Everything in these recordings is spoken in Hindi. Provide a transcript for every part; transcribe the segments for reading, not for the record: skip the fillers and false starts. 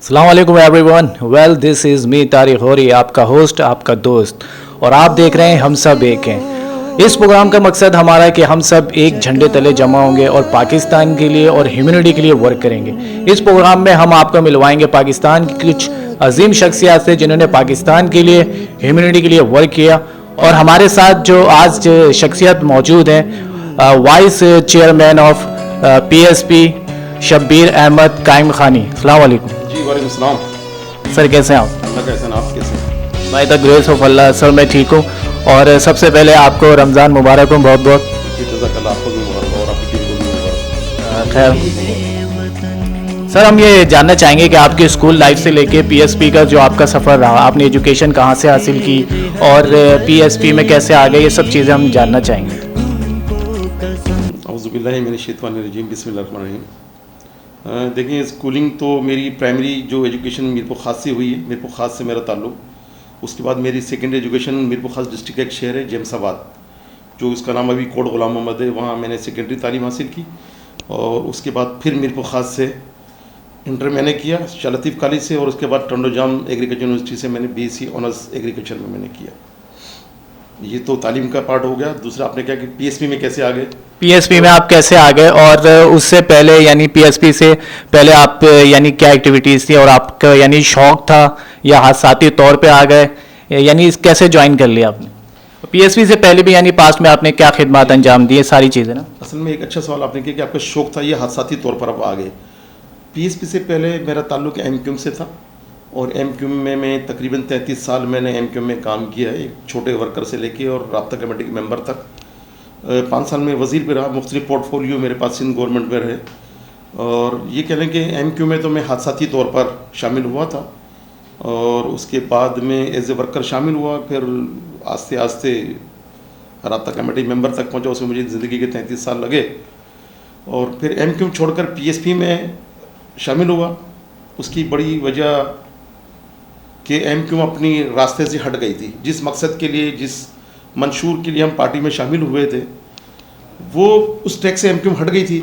अस्सलाम वालेकुम everyone. Well this is me Tariq होरी, आपका होस्ट, आपका दोस्त, और आप देख रहे हैं हम सब एक हैं। इस प्रोग्राम का मकसद हमारा है कि हम सब एक झंडे तले जमा होंगे और पाकिस्तान के लिए और ह्यूमैनिटी के लिए वर्क करेंगे। इस प्रोग्राम में हम आपको मिलवाएंगे पाकिस्तान की कुछ अजीम शख्सियात से जिन्होंने पाकिस्तान के लिए, ह्यूमैनिटी के लिए वर्क किया। और हमारे साथ जो आज शख्सियत मौजूद हैं, vice chairman of PSP Shabbir Ahmed Qaim Khani. अस्सलाम वालेकुम। जी वालेकुम सलाम। सर कैसे हैं आप? अल्लाह कैसे हैं, आप कैसे हैं? By the grace of Allah sir मैं ठीक हूँ। और सबसे पहले आपको रमज़ान मुबारक हो बहुत बहुत। जी जज़ाकल्लाह, आपको भी मुबारक और आपकी टीम को भी मुबारक। खैर सर, हम ये जानना चाहेंगे कि आपके स्कूल लाइफ से लेके PSP का जो आपका सफ़र रहा, आपने एजुकेशन कहाँ से हासिल की और PSP में कैसे आ गए, ये सब चीज़ें हम जानना चाहेंगे। औज़ु बिल्लाहि मिनश शैतानिर रजीम, बिस्मिल्लाहिर रहमानिर रहीम। देखिए, स्कूलिंग तो मेरी प्राइमरी जो एजुकेशन मीरपुर खास से हुई है, मीरपुर खास से मेरा ताल्लुक़। उसके बाद मेरी सेकेंडरी एजुकेशन मीरपुर खास डिस्ट्रिक्ट का एक शहर है जेम्साबाद, जो उसका नाम अभी कोट ग़ुलाम मोहम्मद है, वहाँ मैंने सेकेंडरी तालीम हासिल की। और उसके बाद फिर मीरपुर खास से इंटर मैंने किया शाह लतीफ़ कॉलेज से, और उसके बाद टंडो जाम एग्रीकल्चर यूनिवर्सिटी से मैंने BSc ऑनर्स एग्रीकल्चर में मैंने किया। ये तो तालीम का पार्ट हो गया। दूसरा आपने क्या कि PSP में कैसे आ गए? PSP में आप कैसे आ गए, और उससे पहले यानी PSP से पहले आप यानी क्या एक्टिविटीज़ थी, और आपका यानी शौक़ था या हादसाती तौर पे आ गए, यानी कैसे ज्वाइन कर लिया आपने? PSP से पहले भी यानी पास्ट में आपने क्या खिदमत अंजाम दी है, सारी चीज़ें ना? असल में एक अच्छा सवाल आपने किया कि आपका शौक़ था, ये हादसाती तौर पर आप आ गए। PSP से पहले मेरा ताल्लुक़ MQM से था, और MQM में मैं तकरीबन 33 साल मैंने MQM में काम किया है, एक छोटे वर्कर से लेके और राब्ता कमेटी के मेंबर तक। 5 साल में वज़ीर पे रहा, मुख्तलिफ पोर्टफोलियो मेरे पास सिंध गवर्नमेंट में रहे। और ये कह लें कि MQM में तो मैं हादसाती तौर पर शामिल हुआ था, और उसके बाद में एज ए वर्कर शामिल हुआ। फिर आस्ते आस्ते राब्ता कमेटी मेंबर तक पहुंचा, उसमें मुझे ज़िंदगी के 33 साल लगे। और फिर MQM छोड़कर PSP में शामिल हुआ। उसकी बड़ी वजह कि MQM अपनी रास्ते से हट गई थी। जिस मकसद के लिए, जिस मंशूर के लिए हम पार्टी में शामिल हुए थे, वो उस ट्रैक से MQM हट गई थी।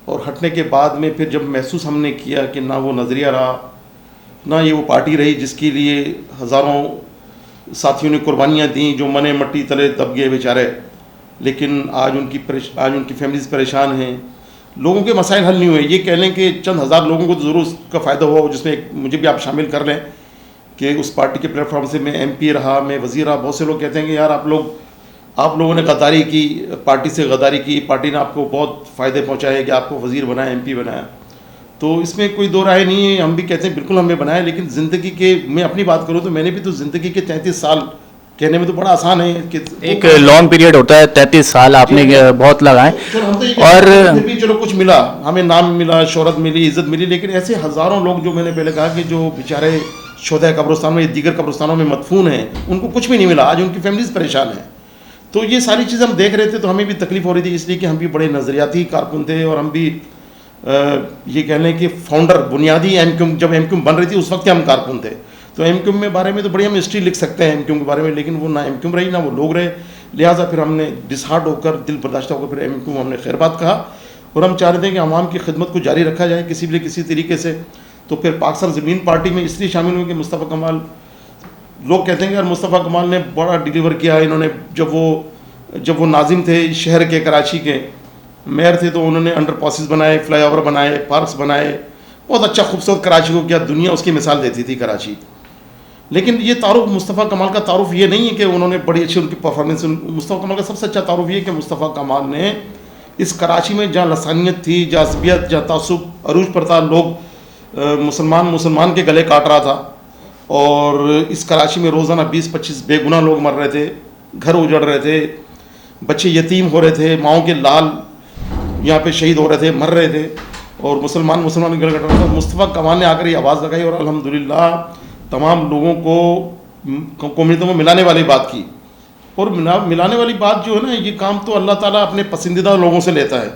और हटने के बाद में फिर जब महसूस हमने किया कि ना वो नज़रिया रहा, ना ये वो पार्टी रही जिसके लिए हज़ारों साथियों ने कुर्बानियाँ दी, जो मने मट्टी तले दब गए बेचारे। लेकिन आज उनकी फैमिलीज़ परेशान हैं, लोगों के मसाइल हल नहीं हुए। ये कह लें कि चंद हज़ार लोगों को तो ज़रूर उसका फ़ायदा हुआ, जिसमें मुझे भी आप शामिल कर लें कि उस पार्टी के प्लेटफॉर्म से मैं MP रहा, मैं वज़ीर रहा। बहुत से लोग कहते हैं कि यार आप लोगों ने गद्दारी की, पार्टी से गद्दारी की, पार्टी ने आपको बहुत फ़ायदे पहुंचाए कि आपको वज़ीर बनाया, MP बनाया। तो इसमें कोई दो राय नहीं है। हम भी कहते हैं बिल्कुल हमें बनाया, लेकिन ज़िंदगी के, मैं अपनी बात करूँ तो मैंने भी तो ज़िंदगी के 33 साल कहने में तो बड़ा आसान है कि एक लॉन्ग पीरियड होता है, 33 साल आपने बहुत लगाए। और फिर भी चलो कुछ मिला, हमें नाम मिला, शोहरत मिली, इज़्ज़त मिली। लेकिन ऐसे हज़ारों लोग जो मैंने पहले कहा कि जो बेचारे शोधा कब्रिस्तान में, दीगर कब्रिस्तानों में मदफून हैं, उनको कुछ भी नहीं मिला। आज उनकी फैमिलीज परेशान हैं। तो ये सारी चीज़ हम देख रहे थे, तो हमें भी तकलीफ़ हो रही थी, इसलिए कि हम भी बड़े नज़रियाती कारकुन थे। और हम भी ये कह लें कि फाउंडर, बुनियादी MQM, जब MQM बन रही थी उस वक्त हम कारकुन थे। तो MQM में बारे में तो बड़ी हम हिस्ट्री लिख सकते हैं MQM के बारे में, लेकिन वो ना MQM रही ना वो लोग रहे। लिहाजा फिर हमने डिसहार्ट होकर, दिल बर्दाश्त होकर फिर MQM हमने खैरबात कहा। और हम चाह रहे थे कि आवाम की खिदमत को जारी रखा जाए किसी तरीके से। तो फिर पाकिस्तान ज़मीन पार्टी में इसलिए शामिल हुए कि मुस्तफ़ा कमाल, लोग कहते हैं कि यार मुस्तफ़ा कमाल ने बड़ा डिलीवर किया। इन्होंने जब वो नाजिम थे शहर के, कराची के मेयर थे, तो उन्होंने अंडर पासिस बनाए, फ्लाईओवर बनाए, पार्क्स बनाए, बहुत अच्छा खूबसूरत कराची को किया। दुनिया उसकी मिसाल देती थी कराची। लेकिन ये तारुफ मुस्तफ़ा कमाल का तारुफ ये नहीं है कि उन्होंने बड़ी अच्छी उनकी परफॉर्मेंस। मुस्तफ़ा कमाल का सबसे अच्छा तारुफ ये है कि मुस्तफ़ा कमाल ने इस कराची में जहाँ लसानियत थी, जाज़बियत, जहाँ तासुब अरूज पर था, लोग मुसलमान के गले काट रहा था, और इस कराची में रोज़ाना 20-25 बेगुनाह लोग मर रहे थे, घर उजड़ रहे थे, बच्चे यतीम हो रहे थे, माओं के लाल यहाँ पे शहीद हो रहे थे, मर रहे थे, और मुसलमान के गले काट रहा था। मुस्तफ़ा कमाल ने आकर ये आवाज़ लगाई और अल्हम्दुलिल्लाह तमाम लोगों को कम्युनिटियों में मिलाने वाली बात की। और मिलाने वाली बात जो है ना, ये काम तो अल्लाह ताला अपने पसंदीदा लोगों से लेता है,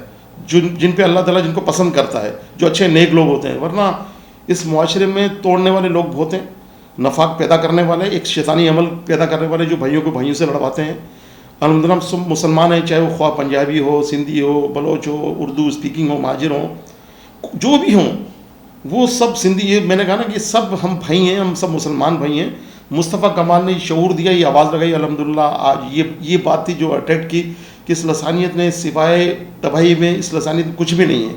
जिन पे अल्लाह ताला जिनको पसंद करता है, जो अच्छे नेक लोग होते हैं। वरना इस मुआशरे में तोड़ने वाले लोग बहुत हैं, नफाक पैदा करने वाले, एक शैतानी अमल पैदा करने वाले, जो भाइयों को भाइयों से लड़वाते हैं। अल्हम्दुलिल्लाह सब मुसलमान हैं, चाहे वो ख्वाह पंजाबी हो, सिंधी हो, बलोच हो, उर्दू स्पीकिंग हो, महाजिर हो, जो भी हों, वो सब सिंधी, ये मैंने कहा ना कि सब हम भाई हैं, हम सब मुसलमान भाई हैं। मुस्तफ़ा कमाल ने शऊर दिया, ये आवाज़ लगाई, अल्हम्दुलिल्लाह आज ये बात थी जो अटैक की कि इस लसानियत ने सिवाय तबाही में, इस लसानियत में कुछ भी नहीं है।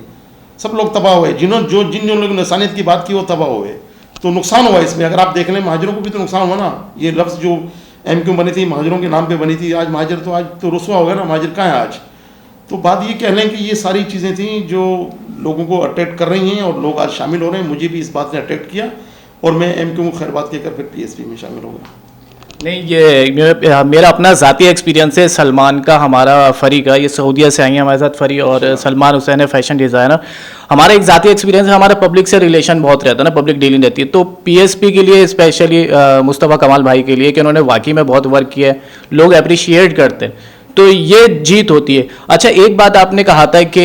सब लोग तबाह हुए, जिन लोगों ने लसानियत की बात की वो तबाह हुए, तो नुकसान हुआ इसमें। अगर आप देख लें महाजरों को भी तो नुकसान हुआ ना। ये लफ्ज़ जो MQ बनी थी, महाजरों के नाम पे बनी थी, आज महाजर तो आज तो रुसवा हो गया ना, महाजर कहाँ है आज। तो बात ये कह लें कि ये सारी चीज़ें थी जो लोगों को अट्रैक्ट कर रही हैं और लोग आज शामिल हो रहे हैं। मुझे भी इस बात ने अट्रैक्ट किया और मैं MQ को खैर बात कहकर फिर PSP में शामिल हो गया। नहीं, ये मेरा अपना ज़ाती एक्सपीरियंस है। सलमान का, हमारा फ़री का, ये सऊदीया से आई हैं हमारे साथ फ़री और सलमान हुसैन है, फैशन डिज़ाइनर। हमारा एक ज़ाती एक्सपीरियंस है, हमारा पब्लिक से रिलेशन बहुत रहता है ना, पब्लिक डीलिंग रहती है। तो PSP के लिए स्पेशली मुस्तफ़ा कमाल भाई के लिए कि उन्होंने वाकई में बहुत वर्क किया है, लोग अप्रिशिएट करते हैं, तो ये जीत होती है। अच्छा, एक बात आपने कहा था कि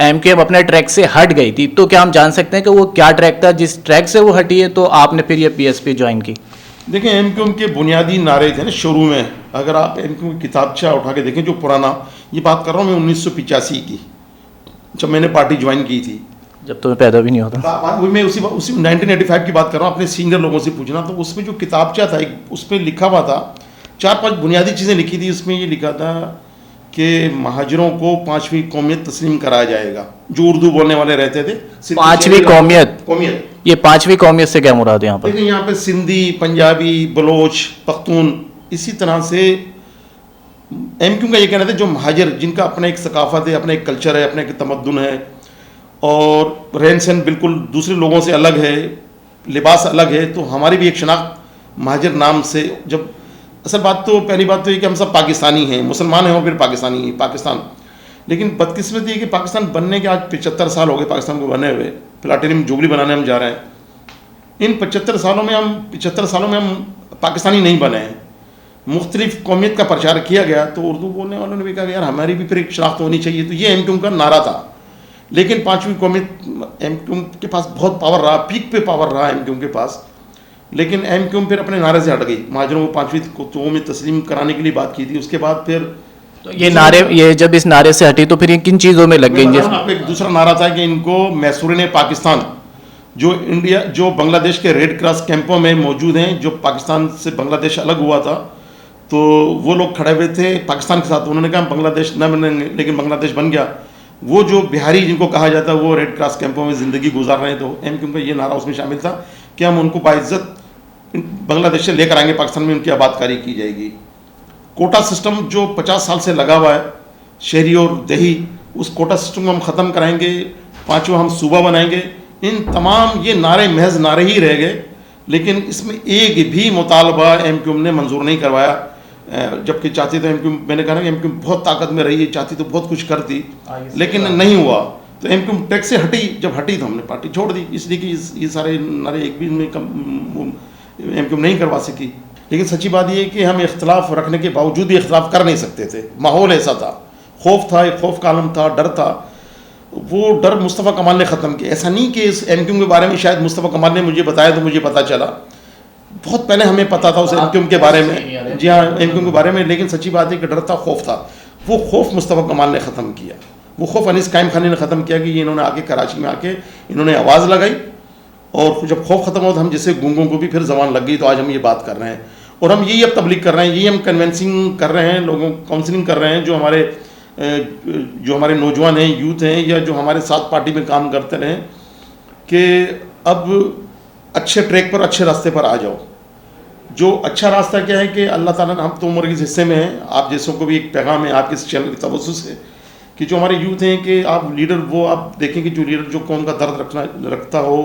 MQ अपने ट्रैक से हट गई थी, तो क्या हम जान सकते हैं कि वो क्या ट्रैक था जिस ट्रैक से वो हटी है, तो आपने फिर ये PSP ज्वाइन की? देखिए, MQ के बुनियादी नारे थे ना शुरू में। अगर आप MQ की किताबचा उठा के देखें जो पुराना, ये बात कर रहा हूँ मैं 1985 की, जब मैंने पार्टी ज्वाइन की थी, जब तुम्हें पैदा भी नहीं होता। मैं उसी 1985 की बात कर रहा हूँ। अपने सीनियर लोगों से पूछना, तो उसमें जो किताबचा था उसमें लिखा हुआ था, 4-5 बुनियादी चीज़ें लिखी थी। उसमें ये लिखा था कि महाजरों को 5वीं कौमियत तस्लीम कराया जाएगा, जो उर्दू बोलने वाले रहते थे। 5वीं कौमियत, ये 5वीं कौमियत से क्या मुराद है यहाँ पर? देखिए, यहाँ पे सिंधी, पंजाबी, बलोच, पख्तून, इसी तरह से MQ का ये कहना था जो महाजर, जिनका अपना एक सकाफत है, अपना एक कल्चर है, अपना एक तमद्दुन है और रहन सहन बिल्कुल दूसरे लोगों से अलग है, लिबास अलग है, तो हमारी भी एक शनाख्त महाजर नाम से। जब असल बात तो पहली बात तो ये कि हम सब पाकिस्तानी हैं, मुसलमान हैं और फिर पाकिस्तानी हैं, पाकिस्तान। लेकिन बदकिस्मती है कि पाकिस्तान बनने के आज 75 साल हो गए पाकिस्तान को बने हुए। प्लाटिनियम जुबली बनाने हम जा रहे हैं। इन 75 सालों में हम पाकिस्तानी नहीं बने हैं। मुख्तलिफ कौमियत का प्रचार किया गया, तो उर्दू बोलने वालों ने भी कहा यार हमारी भी फिर एक शनाख्त होनी चाहिए, तो ये MQ का नारा था। लेकिन 5वीं कौमियत MQ के पास बहुत पावर रहा, पीक पे पावर रहा MQ के पास। लेकिन MQ फिर अपने नारे से हट गई, महाजरों को 5वीं कौमियत तस्लीम कराने के लिए बात की थी। उसके बाद फिर तो ये जब इस नारे से हटी तो फिर ये किन चीज़ों में लग गई? एक दूसरा नारा था कि इनको मैसूरिन पाकिस्तान, जो बांग्लादेश के रेड क्रॉस कैंपों में मौजूद हैं, जो पाकिस्तान से बांग्लादेश अलग हुआ था, तो वो लोग खड़े हुए थे पाकिस्तान के साथ। उन्होंने कहा बांग्लादेश न बनेंगे, लेकिन बांग्लादेश बन गया। वो जो बिहारी जिनको कहा जाता है वो रेड क्रॉस कैंपों में ज़िंदगी गुजार रहे हैं, तो MQ का ये नारा उसमें शामिल था कि हम उनको बाइज्जत बांग्लादेश से लेकर आएंगे, पाकिस्तान में उनकी आबादकारी की जाएगी। कोटा सिस्टम जो 50 साल से लगा हुआ है शहरी और देही, उस कोटा सिस्टम को हम ख़त्म कराएंगे, 5वां हम सूबा बनाएंगे। इन तमाम ये नारे महज नारे ही रह गए, लेकिन इसमें एक भी मुतालबा MQ ने मंजूर नहीं करवाया। जबकि चाहती तो MQ, मैंने कहा ना कि MQ बहुत ताकत में रही है, चाहती तो बहुत कुछ करती, लेकिन नहीं हुआ। तो MQ टैग से हटी, जब हटी तो हमने पार्टी छोड़ दी, इसलिए कि ये सारे नारे एक भी MQ नहीं करवा सकी। लेकिन सच्ची बात ये है कि हम इख्तलाफ रखने के बावजूद भी इख्तलाफ कर नहीं सकते थे। माहौल ऐसा था, खौफ था, एक खौफ का आलम था, डर था। वो डर मुस्तफ़ा कमाल ने ख़त्म किया। ऐसा नहीं कि इस MQ के बारे में शायद मुस्तफ़ा कमाल ने मुझे बताया तो मुझे पता चला, बहुत पहले हमें पता था उस MQ के बारे में। जी हाँ, MQ के बारे में। लेकिन सच्ची बात है कि डर था, खौफ था। वो खौफ मुस्तफ़ा कमाल ने ख़त्म किया। वो खौफ अनीस कायम खानी ने ख़त्म किया कि ये इन्होंने आके कराची में आके इन्होंने आवाज़ लगाई, और जब खौफ ख़त्म हुआ तो हम जैसे गूंगों को भी फिर ज़बान लग गई। तो आज हम ये बात कर रहे हैं और हम यही अब तबलीग कर रहे हैं, यही हम कन्वेंसिंग कर रहे हैं, लोगों काउंसलिंग कर रहे हैं, जो हमारे नौजवान हैं, यूथ हैं, या जो हमारे साथ पार्टी में काम करते रहे, कि अब अच्छे ट्रैक पर, अच्छे रास्ते पर आ जाओ। जो अच्छा रास्ता क्या है कि अल्लाह ताला ने, हम तो उम्र के हिस्से में हैं, आप जैसों को भी एक पैगाम है आपके इस चैनल की तवज्जो से, कि जो हमारे यूथ हैं कि आप लीडर, वो आप देखें कि जो लीडर जो कौम का दर्द रखता हो,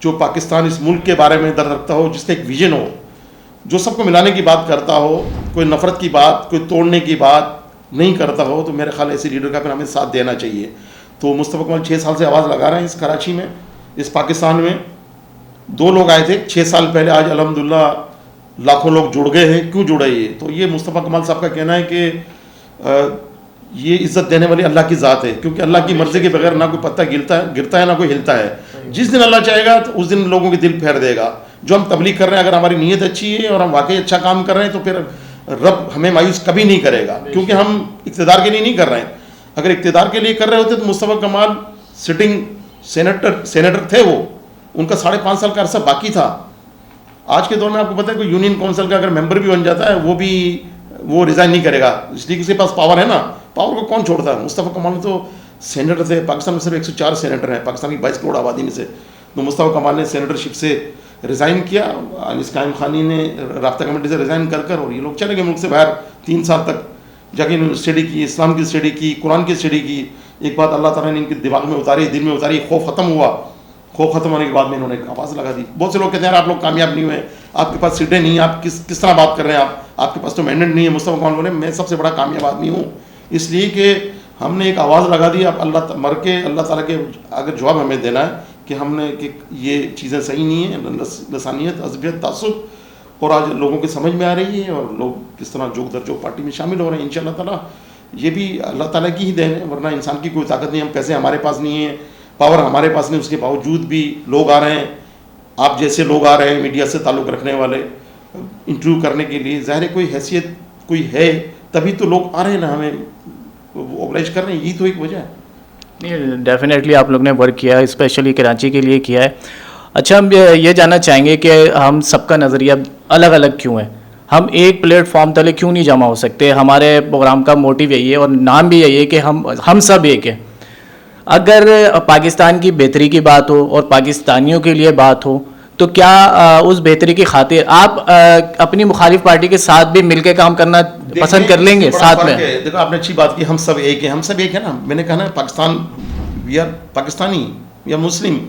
जो पाकिस्तान इस मुल्क के बारे में दर्द रखता हो, जिसका एक विजन हो, जो सबको मिलाने की बात करता हो, कोई नफ़रत की बात, कोई तोड़ने की बात नहीं करता हो, तो मेरे ख्याल ऐसे लीडर का फिर हमें साथ देना चाहिए। तो मुस्तफ़ा कमाल 6 साल से आवाज़ लगा रहे हैं इस कराची में, इस पाकिस्तान में। 2 लोग आए थे 6 साल पहले, आज अल्हम्दुलिल्लाह लाखों लोग जुड़ गए हैं। क्यों जुड़े ये? तो ये मुस्तफ़ा कमाल साहब का कहना है कि ये इज़्ज़त देने वाली अल्लाह की ज़ात है, क्योंकि अल्लाह की मर्ज़ी के बगैर ना कोई पत्ता गिरता है ना कोई हिलता है। जिस दिन अल्लाह चाहेगा तो उस दिन लोगों के दिल फेर देगा। जो हम तबलीग कर रहे हैं, अगर हमारी नीयत अच्छी है और हम वाकई अच्छा काम कर रहे हैं, तो फिर रब हमें मायूस कभी नहीं करेगा, क्योंकि हम इक़्तिदार के लिए नहीं कर रहे हैं। अगर इक़्तिदार के लिए कर रहे होते तो मुस्तफ़ा कमाल सिटिंग सेनेटर थे, वो उनका 5.5 साल का अरसा बाकी था। आज के दौर में आपको पता है कोई यूनियन काउंसिल का अगर मेंबर भी बन जाता है वो रिज़ाइन नहीं करेगा, इसलिए उसके पास पावर है ना, पावर को कौन छोड़ता है। मुस्तफ़ा कमाल तो सेनेटर थे, पाकिस्तान में सिर्फ 104 सेनेटर हैं पाकिस्तान की 22 करोड़ आबादी में से, तो मुस्तफ़ा कमाल ने सेनेटरशिप से रिज़ाइन किया, अनिस कायम खानी ने राब्ता कमेटी से रिज़ाइन कर और ये लोग चले गए मुल्क से बाहर 3 साल तक, जाके स्टडी की, इस्लाम की स्टडी की, कुरान की स्टडी की। एक बात अल्लाह ताला ने इनके दिमाग में उतारी, दिल में उतारी, खौफ ख़त्म हुआ। खौफ ख़त्म होने के बाद में इन्होंने आवाज़ लगा दी। बहुत से लोग कहते हैं यार आप लोग कामयाब नहीं हुए, आपके पास सीटें नहीं, आप किस तरह बात कर रहे हैं, आपके पास तो मैंडेट नहीं है। मुस्तफ़ा कमाल बोले मैं सबसे बड़ा कामयाब आदमी हूँ, इसलिए कि हमने एक आवाज़ लगा दी। अब मर के अल्लाह ताला के अगर जवाब हमें देना है कि हमने कि ये चीज़ें सही नहीं है, लसानियत, अज़बियत, तासुब, और आज लोगों की समझ में आ रही है और लोग किस तरह जोक दर जोक पार्टी में शामिल हो रहे हैं। इंशाअल्लाह ताला ये भी अल्लाह ताला की ही देन है, वरना इंसान की कोई ताकत नहीं। हम पैसे हमारे पास नहीं है, पावर हमारे पास नहीं, उसके बावजूद भी लोग आ रहे हैं, आप जैसे लोग आ रहे हैं मीडिया से ताल्लुक़ रखने वाले इंटरव्यू करने के लिए। ज़ाहिर है कोई हैसियत कोई है तभी तो लोग आ रहे हैं ना, हमें ऑर्गेनाइज कर रहे हैं, यही तो एक वजह है। नहीं, डेफिनेटली आप लोग ने वर्क किया है, स्पेशली कराची के लिए किया है। अच्छा, हम ये जानना चाहेंगे कि हम सबका नज़रिया अलग अलग क्यों है, हम एक प्लेटफॉर्म तले क्यों नहीं जमा हो सकते। हमारे प्रोग्राम का मोटिव यही है और नाम भी यही है कि हम सब एक हैं। अगर पाकिस्तान की बेहतरी की बात हो और पाकिस्तानियों के लिए बात हो तो क्या उस बेहतरी की खातिर आप अपनी मुखालिफ पार्टी के साथ भी मिलकर काम करना पसंद कर लेंगे साथ में? देखो आपने अच्छी बात की, हम सब एक हैं, हम सब एक है ना। मैंने कहा ना Pakistan, we are Pakistani, we are Muslim.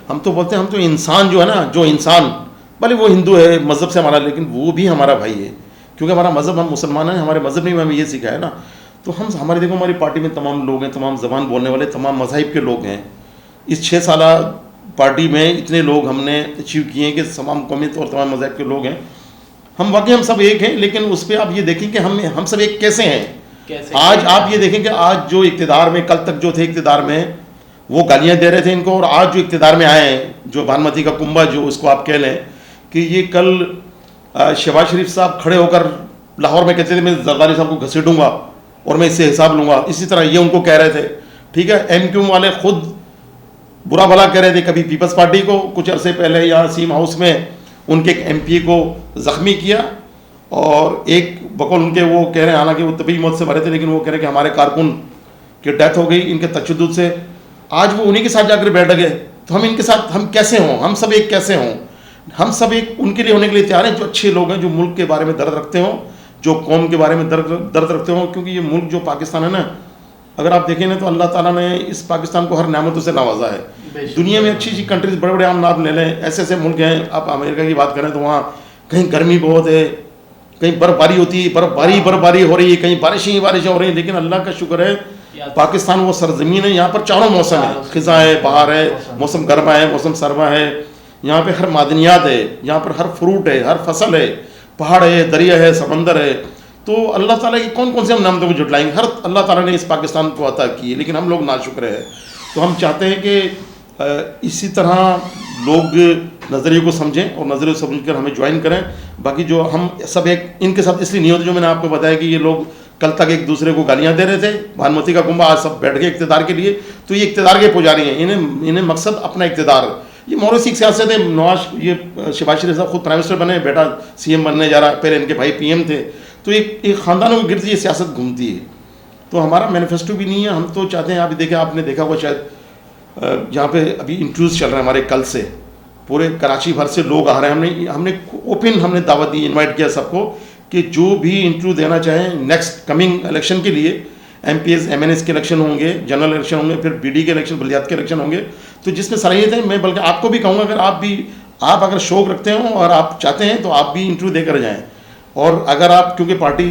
हम तो बोलते हैं हम तो इंसान जो है ना, जो इंसान भले वो हिंदू है मज़हब से हमारा, लेकिन वो भी हमारा भाई है, क्योंकि हमारा मज़हब, हम मुसलमान हैं, हमारे मज़हब ने हमें ये सिखाया ना। तो हम हमारे देखो हमारी पार्टी में तमाम लोग हैं, तमाम ज़बान बोलने वाले, तमाम मज़ाहिब के लोग हैं। इस 6 साल पार्टी में इतने लोग हमने अचीव किए हैं कि तमाम कौमियत और तमाम मज़ाहिब के लोग हैं। हम वाकई हम सब एक हैं, लेकिन उस पर आप ये देखें कि हम सब एक कैसे हैं। आज आप ये देखें कि आज जो इक़्तिदार में, कल तक जो थे इक़्तिदार में, वो गालियाँ दे रहे थे इनको, और आज जो इक़्तिदार में आए हैं, जो बानमती का कुंभा जो उसको आप कह लें कि ये कल शहबाज शरीफ साहब खड़े होकर लाहौर में कहते थे मैं जरदारी साहब को घसीटूंगा और मैं इससे हिसाब लूँगा, इसी तरह ये उनको कह रहे थे। ठीक है, MQ वाले खुद बुरा भला कह रहे थे, कभी पीपल्स पार्टी को कुछ अरसे पहले यहाँ सीम हाउस में उनके एक MP को ज़ख्मी किया, और एक बकौल उनके वो कह रहे हैं, हालांकि वो तभी मौत से मरे थे, लेकिन वो कह रहे हैं कि हमारे कारकुन की डेथ हो गई इनके तशद्दुद से। आज वो उन्हीं के साथ जाकर बैठ गए, तो हम इनके साथ हम कैसे हों, हम सब एक कैसे हों। हम सब एक उनके लिए होने के लिए तैयार हैं जो अच्छे लोग हैं, जो मुल्क के बारे में दर्द रखते हों, जो कौम के बारे में दर्द रखते हों। क्योंकि ये मुल्क जो पाकिस्तान है ना, अगर आप देखें ना तो अल्लाह ताला ने इस पाकिस्तान को हर नेमतों से नवाजा है। दुनिया में अच्छी अच्छी कंट्रीज, बड़े बड़े हम नाम ले लें, ऐसे ऐसे मुल्क हैं, आप अमेरिका की बात करें तो वहाँ कहीं गर्मी बहुत है, कहीं बर्फबारी होती है, बर्फबारी हो रही है, कहीं बारिशें हो रही हैं, लेकिन अल्लाह का शुक्र है पाकिस्तान वो सरजमीन है, यहाँ पर चारों मौसम है, खिज़ा है, बहार है, मौसम गर्मा है, मौसम सर्मा है, यहाँ पे हर मादनियात है, यहाँ पर हर फ्रूट है, हर फसल है, पहाड़ है, दरिया है, समंदर है। तो अल्लाह ताला की कौन कौन से हम नामों को जुटलाएंगे, हर अल्लाह ताला ने इस पाकिस्तान को अता की है, लेकिन हम लोग नाशुक्र है। तो हम चाहते हैं कि इसी तरह लोग नज़रिए को समझें और नज़रिए को समझकर हमें ज्वाइन करें। बाकी जो हम सब एक इनके साथ इसलिए नहीं होते, जो मैंने आपको बताया कि ये लोग कल तक एक दूसरे को गालियाँ दे रहे थे, भानुमती का कुंभा, आज सब बैठ गए इक़्तिदार के लिए। तो ये इक़्तिदार के पुजारी हैं, इन्हें मकसद अपना इक़्तिदार। ये मौरूसी सियासत है। ये शहबाज शरीफ साहब खुद प्राइम मिनिस्टर बने, बेटा CM बनने जा रहा, पहले इनके भाई PM थे। तो एक ख़ानदानों के गिर्द ये सियासत घूमती है। तो हमारा मैनिफेस्टो भी नहीं है। हम तो चाहते हैं, अभी देखें, आपने देखा होगा शायद यहाँ पे अभी इंटरव्यूज़ चल रहे हैं हमारे, कल से पूरे कराची भर से लोग आ रहे हैं। हमने ओपन हमने दावत दी, इनवाइट किया सबको कि जो भी इंटरव्यू देना चाहें नेक्स्ट कमिंग इलेक्शन के लिए, MPs MNS के इलेक्शन होंगे, जनरल इलेक्शन होंगे, फिर BD के इलेक्शन, बल्दियात के इलेक्शन होंगे। तो जिसमें सलाहियत है, मैं बल्कि आपको भी कहूँगा, अगर आप अगर शौक़ रखते हो और आप चाहते हैं तो आप भी इंटरव्यू देकर जाएँ। और अगर आप, क्योंकि पार्टी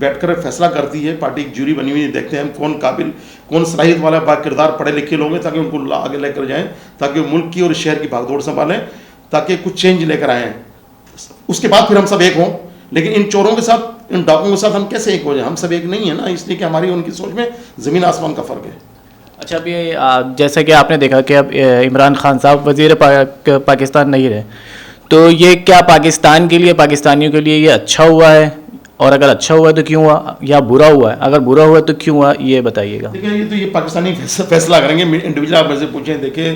बैठकर फैसला करती है, पार्टी की जूरी बनी हुई है, देखते हैं हम कौन काबिल, कौन सलाहियत वाला बाकिरदार पढ़े लिखे लोग हैं, ताकि उनको आगे लेकर जाएँ, ताकि मुल्क की और शहर की भागदौड़ संभालें, ताकि कुछ चेंज लेकर आएँ। उसके बाद फिर हम सब एक हों। लेकिन इन चोरों के साथ, इन डाकुओं के साथ हम कैसे एक हो जाएं? हम सब एक नहीं है ना, इसलिए कि हमारी उनकी सोच में ज़मीन आसमान का फ़र्क है। अच्छा, अभी जैसा कि आपने देखा कि अब इमरान खान साहब वज़ीर पाकिस्तान नहीं रहे, तो ये क्या पाकिस्तान के लिए, पाकिस्तानियों के लिए ये अच्छा हुआ है? और अगर अच्छा हुआ तो क्यों हुआ, या बुरा हुआ है? अगर बुरा हुआ तो क्यों हुआ, ये बताइएगा। देखिए, ये तो पाकिस्तानी फैसला करेंगे, इंडिविजुअल आप मुझसे पूछें। देखिए,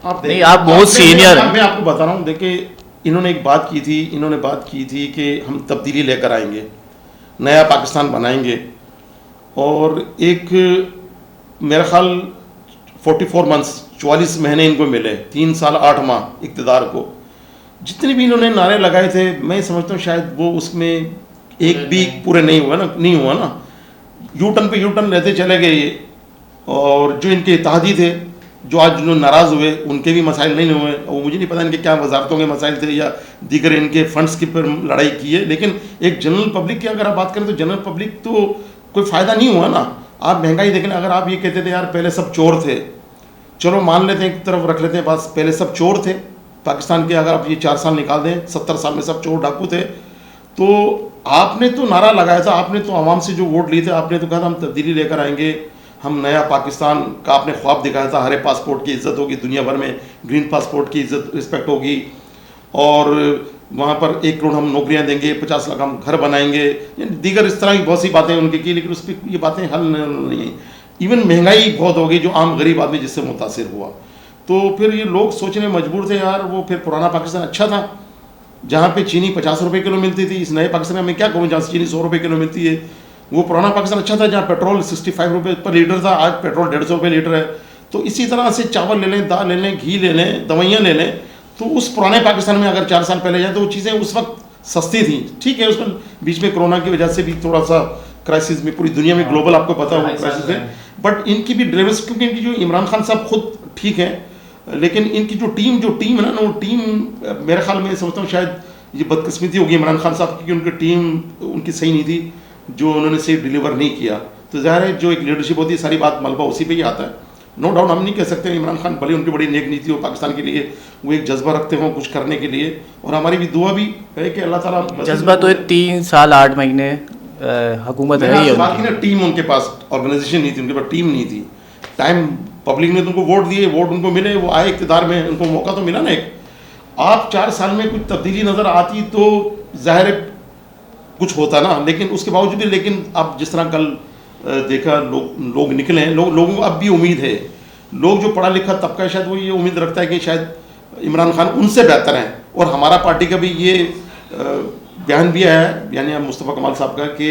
आप नहीं, आप बहुत सीनियर हैं। मैं आपको बता रहा हूँ, देखिए इन्होंने एक बात की थी, इन्होंने बात की थी कि हम तब्दीली लेकर आएंगे, नया पाकिस्तान बनाएंगे, और एक मेरा ख्याल 44 मंथ्स 44 महीने इनको मिले, 3 साल 8 माह इक़्तिदार को। जितने भी इन्होंने नारे लगाए थे, मैं समझता हूँ शायद वो उसमें एक भी पूरे नहीं हुआ ना। यू टर्न पे यू टर्न रहते चले गए ये। और जो इनके इत्तेहादी थे, जो आज जो नाराज़ हुए, उनके भी मसाइल नहीं हुए, और मुझे नहीं पता इनके क्या वजारतों के मसाइल थे या दीगर इनके फंड्स की पर लड़ाई की है। लेकिन एक जनरल पब्लिक की अगर आप बात करें तो जनरल पब्लिक तो कोई फ़ायदा नहीं हुआ ना। आप महंगाई देख लें, अगर आप ये कहते थे यार पहले सब चोर थे, चलो मान लेते हैं, एक तरफ रख लेते हैं बस, पहले सब चोर थे पाकिस्तान के, अगर आप ये 4 साल निकाल दें, 70 साल में सब चोर डाकू थे, तो आपने तो नारा लगाया था, आपने तो आवाम से जो वोट लिए थे, आपने तो कहा था हम तब्दीली लेकर आएंगे, हम नया पाकिस्तान का आपने ख्वाब दिखाया था, हरे पासपोर्ट की इज़्ज़त होगी दुनिया भर में, ग्रीन पासपोर्ट की इज़्ज़त रिस्पेक्ट होगी, और वहाँ पर 1 करोड़ हम नौकरियाँ देंगे, 50 लाख हम घर बनाएंगे, दीगर इस तरह की बहुत सी बातें उनकी की, लेकिन उस पर ये बातें हल नहीं है। इवन महंगाई बहुत हो गई जो आम गरीब आदमी जिससे मुतासिर हुआ। तो फिर ये लोग सोचने मजबूर थे यार वो फिर पुराना पाकिस्तान अच्छा था, जहाँ पे चीनी 50 रुपये किलो मिलती थी। इस नए पाकिस्तान में क्या करूँ जहाँ से चीनी 100 रुपये किलो मिलती है। वो पुराना पाकिस्तान अच्छा था जहाँ पेट्रोल 65 रुपये पर लीटर था, आज पेट्रोल 150 रुपये लीटर है। तो इसी तरह से चावल ले लें, दाल ले लें, घी ले लें, दवाइयाँ ले लें, तो उस पुराने पाकिस्तान में अगर 4 साल पहले जाए तो वो चीज़ें उस वक्त सस्ती थी। ठीक है, उसमें बीच में कोरोना की वजह से भी थोड़ा सा क्राइसिस में पूरी दुनिया में ग्लोबल आपको पता हो क्राइसिस है, बट इनकी भी ड्राइवर्स, क्योंकि इनकी जो इमरान खान साहब खुद ठीक है, लेकिन इनकी जो टीम है ना, वो टीम मेरे ख्याल में समझता हूँ शायद ये बदकिस्मती होगी इमरान खान साहब की कि उनकी टीम उनकी सही नहीं थी, जो उन्होंने सही डिलीवर नहीं किया। तो ज़ाहिर है जो एक लीडरशिप होती है सारी बात मलबा उसी पे ही आता है। नो डाउट हम नहीं कह सकते इमरान खान भले उनकी बड़ी नेक नीति हो पाकिस्तान के लिए, वो एक जज्बा रखते हों कुछ करने के लिए, और हमारी भी दुआ भी है कि अल्लाह ताला जज्बा तो 3 साल 8 महीने हुकूमत है ही बाकी ना, टीम उनके पास ऑर्गेनाइजेशन नहीं थी, उनके पास टीम नहीं थी, टाइम पब्लिक ने तुमको वोट दिए, वोट उनको मिले, वो आए इक़्तिदार में, उनको मौका तो मिला ना एक। आप 4 साल में कुछ तब्दीली नज़र आती तो ज़ाहिर कुछ होता ना, लेकिन उसके बावजूद भी, लेकिन अब जिस तरह कल देखा लोग निकले हैं, लोगों को अब भी उम्मीद है, लोग जो पढ़ा लिखा तबका शायद वो ये उम्मीद रखता है कि शायद इमरान खान उनसे बेहतर हैं। और हमारा पार्टी का भी ये बयान भी है, यानी मुस्तफ़ा कमाल साहब का, कि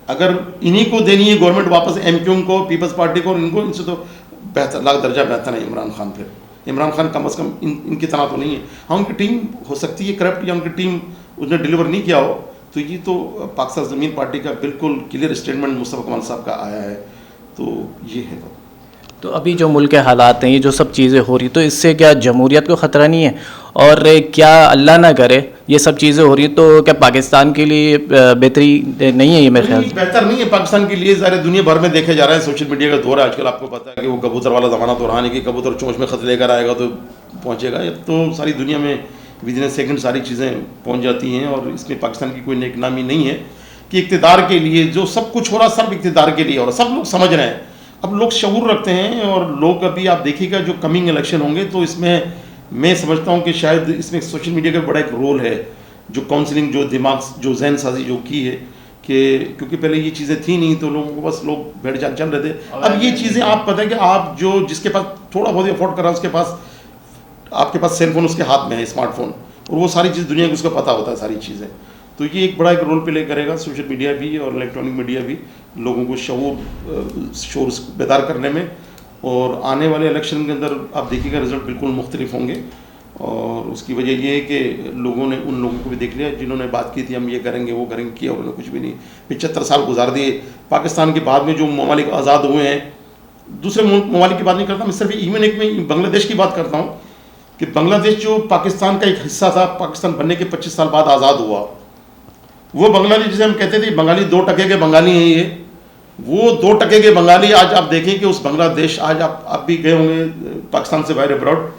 अगर इन्हीं को देनी है गवर्नमेंट वापस, MQM को, पीपल्स पार्टी को, इनको, इनसे तो बेहतर लाख दर्जा बेहतर है इमरान खान। फिर इमरान खान कम अज़ कम इनकी तरह तो नहीं है। हाँ, उनकी टीम हो सकती है करप्ट, या उनकी टीम उसने डिलीवर नहीं किया हो, तो ये तो पाकिस्तान ज़मीन पार्टी का बिल्कुल क्लियर स्टेटमेंट मुस्तफ़ा कमाल साहब का आया है, तो ये है। तो अभी जो मुल्क के हालात हैं, ये जो सब चीज़ें हो रही, तो इससे क्या जमहूरियत को ख़तरा नहीं है? और क्या अल्लाह ना करे ये सब चीज़ें हो रही तो क्या पाकिस्तान के लिए बेहतरी नहीं है? ये मेरे ख्याल बेहतर नहीं है पाकिस्तान के लिए। ज़ाहिर दुनिया भर में देखे जा रहा है, सोशल मीडिया का दौर है आजकल, आपको पता है कि वो कबूतर वाला ज़माना तो रहा नहीं कि कबूतर चोंच में ख़त लेकर आएगा तो पहुँचेगा। तो सारी दुनिया में विदिन सेकंड सारी चीज़ें पहुँच जाती हैं, और इसमें पाकिस्तान की कोई नेकनामी नहीं है कि इक़्तिदार के लिए जो सब कुछ हो रहा सब इक़्तिदार के लिए हो रहा, सब लोग समझ रहे हैं। अब लोग शऊर रखते हैं, और लोग अभी आप देखिएगा जो कमिंग इलेक्शन होंगे तो इसमें मैं समझता हूँ कि शायद इसमें सोशल मीडिया का बड़ा एक रोल है, जो काउंसलिंग, जो दिमाग, जो जहन साजी जो की है, कि क्योंकि पहले ये चीज़ें थी नहीं तो लोगों को बस लोग बैठ जान चल रहे थे। अब ये चीज़ें आप पता है कि आप जो जिसके पास थोड़ा बहुत अफोर्ड कर रहा है उसके पास, आपके पास सेलफोन उसके हाथ में है, स्मार्टफोन, और वो सारी चीज़ दुनिया को उसको पता होता है सारी चीज़ें। तो ये एक बड़ा एक रोल प्ले करेगा सोशल मीडिया भी और इलेक्ट्रॉनिक मीडिया भी, लोगों को शोर बेदार करने में। और आने वाले इलेक्शन के अंदर आप देखिएगा रिजल्ट बिल्कुल मुख्तलिफ होंगे, और उसकी वजह ये है कि लोगों ने उन लोगों को भी देख लिया जिन्होंने बात की थी हम ये करेंगे वो करेंगे, किया उन्होंने कुछ भी नहीं। 75 साल गुजार दिए। पाकिस्तान के बाद में जो ममालिक आज़ाद हुए हैं, दूसरे ममालिक की बात नहीं करता मैं, सिर्फ इवन एक में बांग्लादेश की बात करता हूँ कि बांग्लादेश जो पाकिस्तान का एक हिस्सा था, पाकिस्तान बनने के 25 साल बाद आज़ाद हुआ, वो बांग्लादेश जिसे हम कहते थे बंगाली 2% के बंगाली हैं ये, वो 2% के बंगाली आज आप देखें कि उस बांग्लादेश, आज आप भी गए होंगे पाकिस्तान से बाहर अब्रॉड,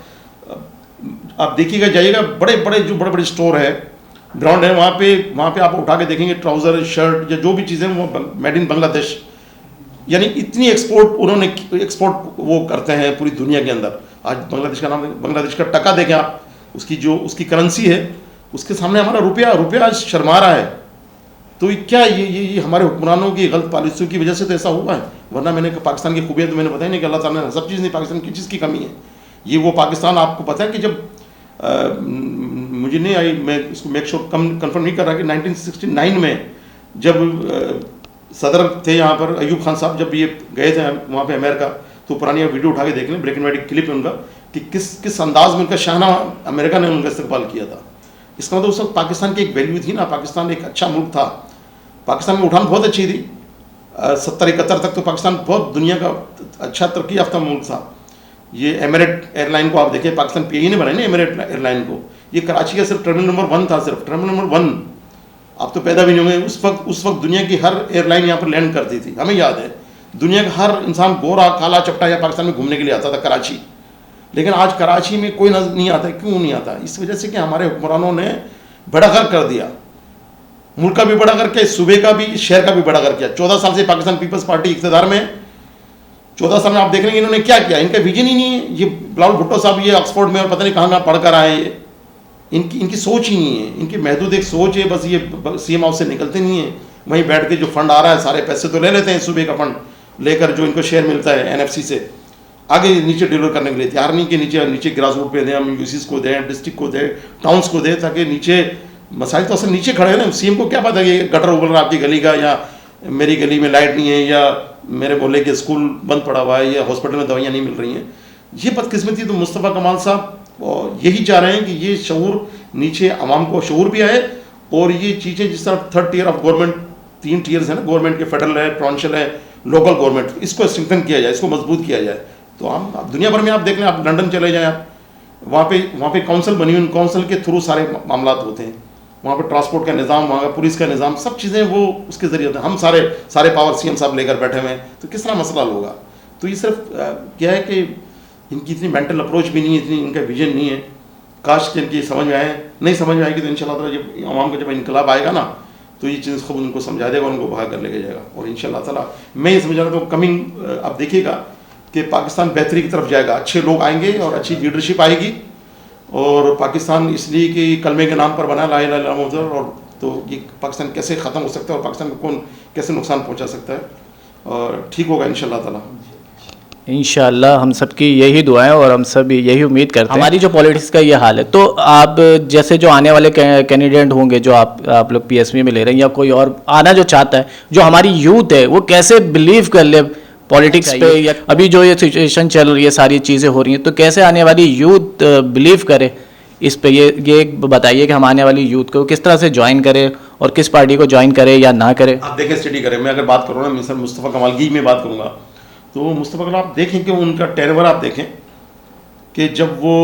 आप देखिएगा जाइएगा, बड़े बड़े स्टोर है, ब्रांड है, वहाँ पे आप उठा के देखेंगे ट्राउज़र, शर्ट या जो भी चीज़ें वो मेड इन बांग्लादेश। यानी इतनी एक्सपोर्ट वो करते हैं पूरी दुनिया के अंदर। आज बांग्लादेश का नाम, बांग्लादेश का टका देखें आप, उसकी करेंसी है, उसके सामने हमारा रुपया आज शर्मा रहा है। तो क्या ये हमारे हुक्मरानों की गलत पॉलिसियों की वजह से तो ऐसा हुआ है, वरना मैंने पाकिस्तान की खूबियाँ तो मैंने बताई नहीं कि अल्लाह ताला ने सब चीज़ नहीं, पाकिस्तान की चीज़ की कमी है। ये वो पाकिस्तान, आपको पता है कि जब मुझे नहीं आई, मैं इसको मेक श्योर कंफर्म नहीं कर रहा कि 1969 में जब सदर थे यहाँ पर अयूब खान साहब, जब ये गए थे वहाँ पे अमेरिका, तो पुरानी वीडियो उठा के देख लें, ब्लैक एंड वाइट क्लिप है उनका, कि किस अंदाज में उनका शाहना अमेरिका ने उनका इस्तेमाल किया था। इसका मतलब उस वक्त पाकिस्तान की एक वैल्यू थी ना, पाकिस्तान एक अच्छा मुल्क था, पाकिस्तान में उठान बहुत अच्छी थी। 70-71 तक तो पाकिस्तान बहुत दुनिया का अच्छा तरक्की याफ्ता मुल्क था। ये एमिरेट एयरलाइन को आप देखिए, पाकिस्तान पीआई ने बनाई ना एमिरेट एयरलाइन को, ये कराची का सिर्फ टर्मिनल नंबर 1 था, सिर्फ टर्मिनल नंबर 1। आप तो पैदा भी नहीं होंगे उस वक्त दुनिया की हर एयरलाइन यहाँ पर लैंड करती थी, हमें याद है। दुनिया का हर इंसान गोरा काला चपटा या पाकिस्तान में घूमने के लिए आता था कराची, लेकिन आज कराची में कोई नजर नहीं आता। क्यों नहीं आता? इस वजह से कि हमारे हुक्मरानों ने बड़ा घर कर दिया, मुल्क का भी बड़ा करके, सूबे का भी, शहर का भी बड़ा कर किया। 14 साल से पाकिस्तान पीपल्स पार्टी इख्तियार में, 14 साल में आप देख लेंगे इन्होंने क्या किया, इनका विजन ही नहीं है। ये बिलावल भुट्टो साहब ये ऑक्सफोर्ड में और पता नहीं कहाँ पढ़ कर आए, ये इनकी सोच ही नहीं है, इनकी महदूद एक सोच है, बस ये सीएम हाउस से निकलते नहीं है, वहीं बैठ के जो फंड आ रहा है सारे पैसे तो ले लेते हैं, सूबे का फंड लेकर जो इनको शेयर मिलता है एनएफसी से, आगे नीचे डिलीवर करने के लिए तैयार नहीं कि नीचे ग्रास रूट पे दें, हम यूसीज को दें, डिस्ट्रिक्ट को दें, टाउन्स को दें, ताकि नीचे मसाइल तो असल नीचे खड़े हैं ना। सीएम को क्या पता है कि गटर उबल रहा आपकी गली का, या मेरी गली में लाइट नहीं है, या मेरे मोहल्ले के स्कूल बंद पड़ा हुआ है, या हॉस्पिटल में दवाइयाँ नहीं मिल रही हैं। ये बदकिस्मती तो मुस्तफ़ा कमाल साहब यही चाह रहे हैं कि ये शऊर नीचे आवाम को शऊर भी आए, और ये चीज़ें जिस तरह 3rd tier of government, 3 tears है ना गवर्नमेंट के, फेडरल है, प्रोविंशियल है, लोकल गवर्नमेंट, इसको स्ट्रेंथन किया जाए, इसको मजबूत किया जाए। तो हम दुनिया भर में आप देख लें, आप लंदन चले जाएँ, आप वहाँ पे काउंसिल बनी हुई, काउंसिल के थ्रू सारे मामला होते हैं, वहाँ पर ट्रांसपोर्ट का निज़ाम, वहाँ का पुलिस का निज़ाम, सब चीज़ें वो उसके ज़रिए होते हैं। हम सारे पावर सीएम साहब लेकर बैठे हुए हैं, तो किस तरह मसला होगा? तो ये सिर्फ क्या है कि इनकी इतनी मेंटल अप्रोच भी नहीं है, इतनी इनका विजन नहीं है। काश कि इनकी समझ में आए, नहीं समझ में आएगी तो इंशाल्लाह ताला जब आवाम का जब इनकलाब आएगा ना, तो ये चीज़ खूब उनको समझा देगा, उनको बाहर कर लेके जाएगा। और इंशाल्लाह ताला मैं ये समझ रहा हूँ कमिंग, आप देखिएगा कि पाकिस्तान बेहतरी की तरफ जाएगा, अच्छे लोग आएंगे और अच्छी लीडरशिप आएगी। और पाकिस्तान इसलिए कि कलमे के नाम पर बना ला इलाहा इल्लल्लाह मुहम्मद, और तो ये पाकिस्तान कैसे ख़त्म हो सकता है और पाकिस्तान को कौन कैसे नुकसान पहुँचा सकता है, और ठीक होगा इंशाल्लाह ताला। इंशाल्लाह हम सबकी यही दुआएं और हम सब यही उम्मीद करते हैं। हमारी जो पॉलिटिक्स का ये हाल है, तो आप जैसे जो आने वाले कैंडिडेट होंगे जो आप लोग पीएसपी में ले रहे हैं, या कोई और आना जो चाहता है, जो हमारी यूथ है वो कैसे बिलीव कर ले पॉलिटिक्स पे, या अभी जो ये सिचुएशन चल रही है, सारी चीज़ें हो रही हैं, तो कैसे आने वाली यूथ बिलीव करे इस पे? ये बताइए कि हम आने वाली यूथ को किस तरह से ज्वाइन करें और किस पार्टी को ज्वाइन करें या ना करें। आप देखें, स्टडी करें। मैं अगर बात करूँ ना, मिस्टर मुस्तफ़ा कमाल की मैं बात करूँगा, तो मुस्तफ़ा कमाल आप देखें कि उनका टेरवर आप देखें कि जब वो,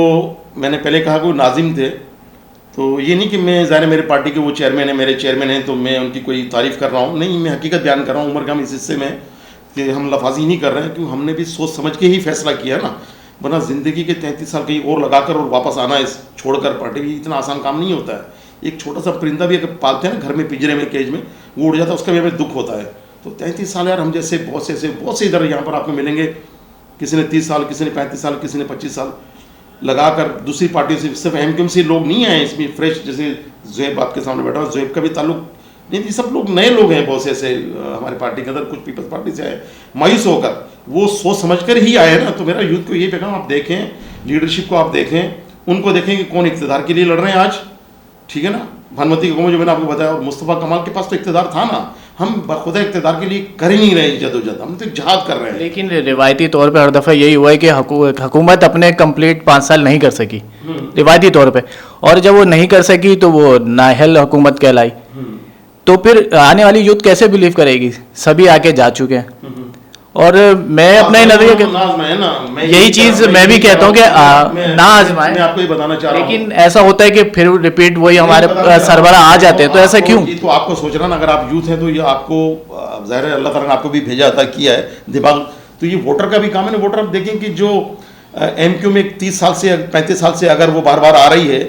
मैंने पहले कहा कि वो नाजिम थे, तो ये नहीं कि मैं ज़ाहिर मेरे पार्टी के वो चेयरमैन है, मेरे चेयरमैन हैं, तो मैं उनकी कोई तारीफ़ कर रहा हूँ, नहीं, मैं हकीकत बयान कर रहा हूँ। उम्र का हम इस हिस्से में कि हम लफाजी नहीं कर रहे हैं, क्योंकि हमने भी सोच समझ के ही फैसला किया ना, वरना ज़िंदगी के 33 साल कहीं और लगाकर और वापस आना, इस छोड़कर पार्टी भी इतना आसान काम नहीं होता है। एक छोटा सा परिंदा भी अगर पालते हैं ना घर में, पिंजरे में, केज में, वो उड़ जाता है, उसका भी हमें दुख होता है। तो 33 साल यार, हम जैसे बहुत से इधर यहाँ पर आपको मिलेंगे, किसी ने 30 साल, किसी ने 35 साल, किसी ने 25 साल लगाकर दूसरी पार्टी से, सिर्फ एमक्यूएम से लोग नहीं आए इसमें, फ्रेश, जैसे ज़ुहैब आपके सामने बैठा हुआ, ज़ुहैब का भी ताल्लुक नहीं, ये सब लोग नए लोग हैं, बहुत से ऐसे हमारे पार्टी के अंदर, कुछ पीपल्स पार्टी से आए मायूस होकर, वो सोच समझ कर ही आए ना। तो मेरा यूथ को ये पैगाम, आप देखें लीडरशिप को, आप देखें उनको, देखें कि कौन इक़्तिदार के लिए लड़ रहे हैं आज, ठीक है ना। भानुमती को जो मैंने आपको बताया, और मुस्तफ़ा कमाल के पास तो इक़्तिदार था ना, हम बखुदा इक़्तिदार के लिए कर ही नहीं रहे जदोजहद, हम तो जहाद कर रहे हैं। लेकिन रिवायती तौर पे हर दफ़ा यही हुआ है कि हुकूमत अपने कंप्लीट 5 साल नहीं कर सकी रिवायती तौर पे, और जब वो नहीं कर सकी तो वो नाअहल हुकूमत कहलाई। तो फिर आने वाली यूथ कैसे बिलीव करेगी? सभी आके जा चुके हैं, और मैं अपना नजरिया यही चीज़ मैं भी कहता हूँ कि ना आजमाएं। मैं आपको ये बताना चाह रहा हूँ, लेकिन ऐसा होता है कि फिर रिपीट वही हमारे सरबराह आ जाते हैं, तो ऐसा क्यों? तो आपको सोचना ना, अगर आप यूथ हैं तो ये आपको ज़ाहिर है अल्लाह ताला ने आपको भी भेजा था, किया है दिमाग, तो ये वोटर का भी काम है ना। वोटर आप देखें कि जो एमक्यूएम में 30 साल से 35 साल से अगर वो बार बार आ रही है,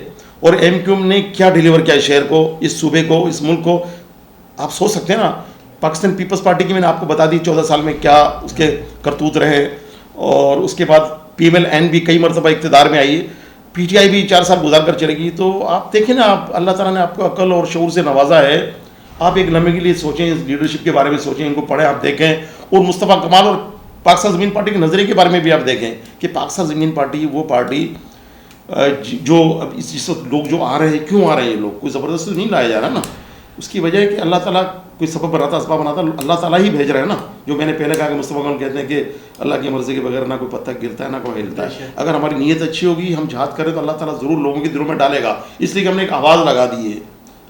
और एमक्यूएम ने क्या डिलीवर किया है शहर को, इस सूबे को, इस मुल्क को, आप सोच सकते हैं ना। पाकिस्तान पीपल्स पार्टी की मैंने आपको बता दी 14 साल में क्या उसके करतूत रहे, और उसके बाद PMLN भी कई मरतबा इक़्तिदार में आई है, PTI भी 4 साल गुजार कर चलेगी। तो आप देखें ना, आप अल्लाह ताला ने आपको अक्ल और शऊर से नवाजा है, आप एक लम्हे के लिए सोचें, इस लीडरशिप के बारे में सोचें, इनको पढ़ें, आप देखें, और मुस्तफ़ा कमाल और पाकिस्तान ज़मीन पार्टी के नज़रिए के बारे में भी आप देखें कि पाकिस्तान ज़मीन पार्टी वो पार्टी जो अब इस वक्त लोग जो आ रहे हैं, क्यों आ रहे हैं ये लोग, कोई ज़बरदस्ती नहीं लाया जा रहा ना, उसकी वजह है कि अल्लाह ताला कोई सबब बनाता, असबाब बनाता, अल्लाह ताला ही भेज रहा है ना। जो मैंने पहले कहा कि मुस्तफ़ा कौन कहते हैं कि अल्लाह की मर्ज़ी के बगैर ना कोई पत्ता गिरता है ना कोई हिलता है। अगर हमारी नीयत अच्छी होगी, हम जहाद करें तो अल्लाह ताला ज़रूर लोगों के दिलों में डालेगा। इसलिए हमने एक आवाज़ लगा दी है,